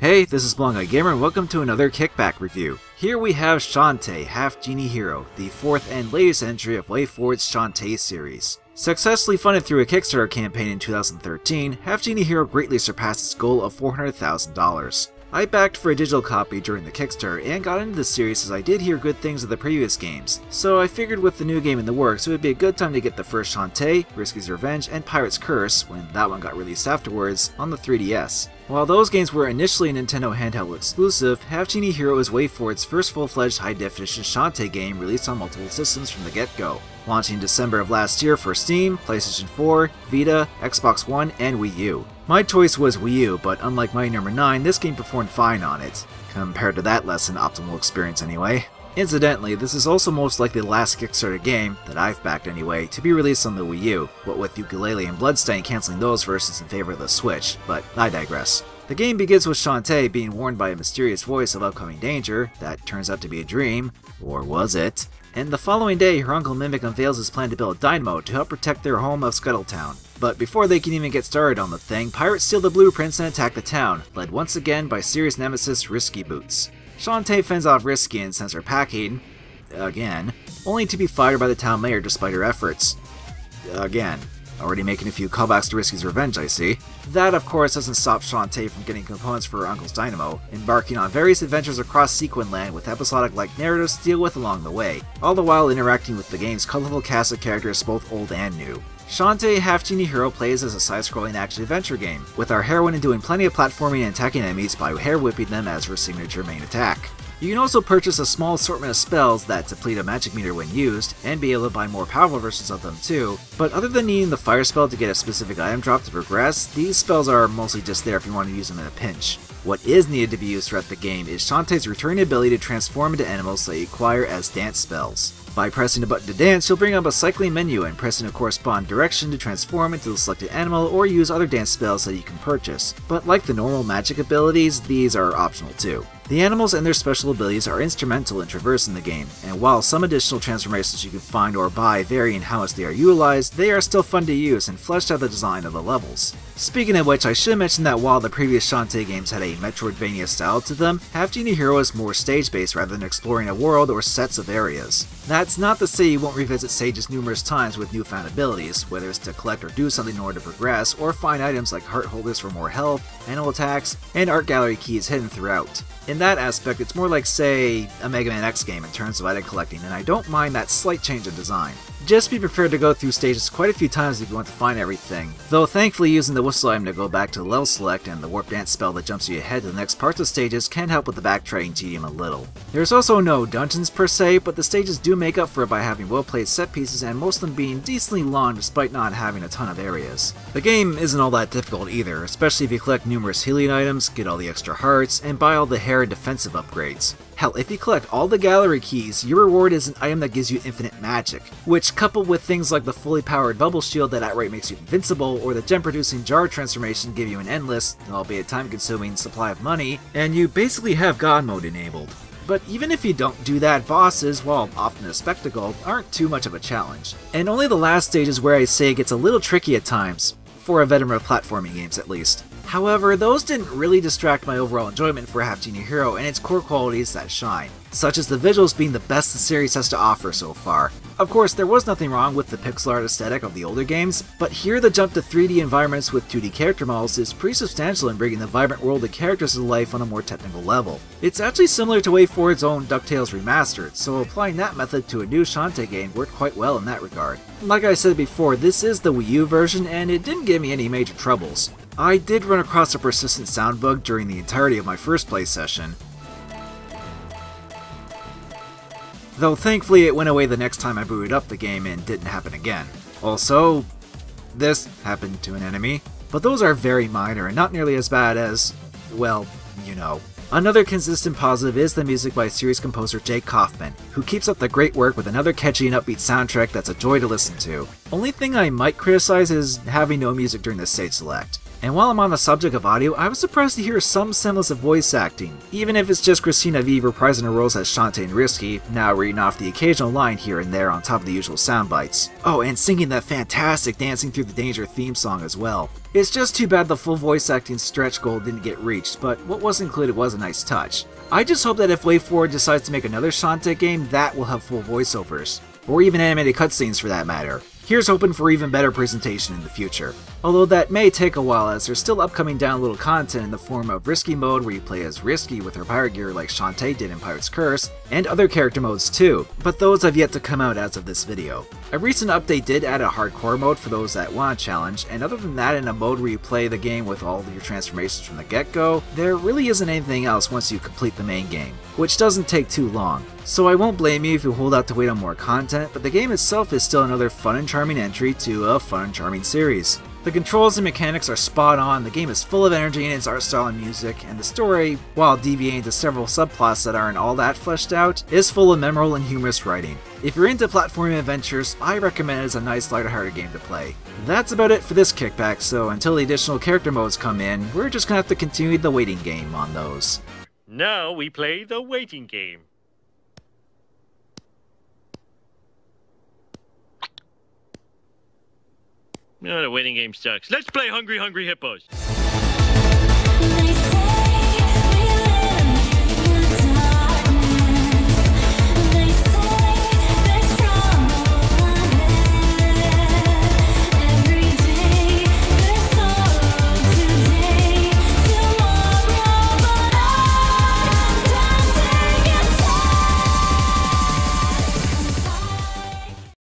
Hey, this is Blondeguygamer and welcome to another Kickback review. Here we have Shantae, Half Genie Hero, the fourth and latest entry of WayForward's Shantae series. Successfully funded through a Kickstarter campaign in 2013, Half Genie Hero greatly surpassed its goal of $400,000. I backed for a digital copy during the Kickstarter and got into the series as I did hear good things of the previous games, so I figured with the new game in the works it would be a good time to get the first Shantae, Risky's Revenge, and Pirate's Curse, when that one got released afterwards, on the 3DS. While those games were initially a Nintendo handheld exclusive, Half Genie Hero is WayForward's first full-fledged high-definition Shantae game released on multiple systems from the get-go, launching in December of last year for Steam, PlayStation 4, Vita, Xbox One, and Wii U. My choice was Wii U, but unlike Mighty No. 9, this game performed fine on it, compared to that less than optimal experience anyway. Incidentally, this is also most likely the last Kickstarter game, that I've backed anyway, to be released on the Wii U, what with Yooka-Laylee and Bloodstain cancelling those versions in favor of the Switch, but I digress. The game begins with Shantae being warned by a mysterious voice of upcoming danger that turns out to be a dream, or was it? And the following day, her uncle Mimic unveils his plan to build a dynamo to help protect their home of Scuttletown. But before they can even get started on the thing, pirates steal the blueprints and attack the town, led once again by serious nemesis Risky Boots. Shantae fends off Risky and sends her packing, again, only to be fired by the town mayor despite her efforts. Again. Already making a few callbacks to Risky's Revenge, I see. That, of course, doesn't stop Shantae from getting components for her uncle's dynamo, embarking on various adventures across Sequin Land with episodic-like narratives to deal with along the way, all the while interacting with the game's colorful cast of characters both old and new. Shantae Half Genie Hero plays as a side-scrolling action-adventure game, with our heroine doing plenty of platforming and attacking enemies by hair-whipping them as her signature main attack. You can also purchase a small assortment of spells that deplete a magic meter when used, and be able to buy more powerful versions of them too, but other than needing the fire spell to get a specific item drop to progress, these spells are mostly just there if you want to use them in a pinch. What is needed to be used throughout the game is Shantae's returning ability to transform into animals that you acquire as dance spells. By pressing a button to dance, you'll bring up a cycling menu and pressing a corresponding direction to transform into the selected animal or use other dance spells that you can purchase. But like the normal magic abilities, these are optional too. The animals and their special abilities are instrumental in traversing the game, and while some additional transformations you can find or buy vary in how much they are utilized, they are still fun to use and fleshed out the design of the levels. Speaking of which, I should mention that while the previous Shantae games had a Metroidvania style to them, Half Genie Hero is more stage-based rather than exploring a world or sets of areas. That's not to say you won't revisit stages numerous times with newfound abilities, whether it's to collect or do something in order to progress, or find items like heart holders for more health, animal attacks, and art gallery keys hidden throughout. In that aspect, it's more like, say, a Mega Man X game in terms of item collecting, and I don't mind that slight change in design. Just be prepared to go through stages quite a few times if you want to find everything, though thankfully using the whistle item to go back to the level select and the warp dance spell that jumps you ahead to the next parts of stages can help with the backtracking tedium a little. There's also no dungeons per se, but the stages do make up for it by having well-placed set pieces and most of them being decently long despite not having a ton of areas. The game isn't all that difficult either, especially if you collect numerous healing items, get all the extra hearts, and buy all the hair and defensive upgrades. Hell, if you collect all the gallery keys, your reward is an item that gives you infinite magic, which coupled with things like the fully powered bubble shield that outright makes you invincible, or the gem-producing jar transformation give you an endless, albeit time-consuming, supply of money, and you basically have God mode enabled. But even if you don't do that, bosses, while often a spectacle, aren't too much of a challenge. And only the last stage is where I say it gets a little tricky at times, for a veteran of platforming games at least. However, those didn't really distract my overall enjoyment for Half Genie Hero and its core qualities that shine, such as the visuals being the best the series has to offer so far. Of course, there was nothing wrong with the pixel art aesthetic of the older games, but here the jump to 3D environments with 2D character models is pretty substantial in bringing the vibrant world of characters to life on a more technical level. It's actually similar to WayForward's own DuckTales Remastered, so applying that method to a new Shantae game worked quite well in that regard. Like I said before, this is the Wii U version and it didn't give me any major troubles. I did run across a persistent sound bug during the entirety of my first play session, though thankfully it went away the next time I booted up the game and didn't happen again. Also, this happened to an enemy, but those are very minor and not nearly as bad as, well, you know. Another consistent positive is the music by series composer Jake Kaufman, who keeps up the great work with another catchy and upbeat soundtrack that's a joy to listen to. Only thing I might criticize is having no music during the stage select. And while I'm on the subject of audio, I was surprised to hear some semblance of voice acting, even if it's just Christina Vee reprising her roles as Shantae and Risky, now reading off the occasional line here and there on top of the usual sound bites. Oh, and singing that fantastic Dancing Through the Danger theme song as well. It's just too bad the full voice acting stretch goal didn't get reached, but what was included was a nice touch. I just hope that if WayForward decides to make another Shantae game, that will have full voiceovers, or even animated cutscenes for that matter. Here's hoping for even better presentation in the future. Although that may take a while, as there's still upcoming downloadable content in the form of Risky mode where you play as Risky with her pirate gear like Shantae did in Pirate's Curse, and other character modes too, but those have yet to come out as of this video. A recent update did add a hardcore mode for those that want a challenge, and other than that, in a mode where you play the game with all of your transformations from the get-go, there really isn't anything else once you complete the main game, which doesn't take too long. So I won't blame you if you hold out to wait on more content, but the game itself is still another fun and charming entry to a fun and charming series. The controls and mechanics are spot on, the game is full of energy in its art style and music, and the story, while deviating to several subplots that aren't all that fleshed out, is full of memorable and humorous writing. If you're into platforming adventures, I recommend it as a nice lighter-hearted game to play. That's about it for this kickback, so until the additional character modes come in, we're just gonna have to continue the waiting game on those. Now we play the waiting game. No, the waiting game sucks. Let's play Hungry Hungry Hippos.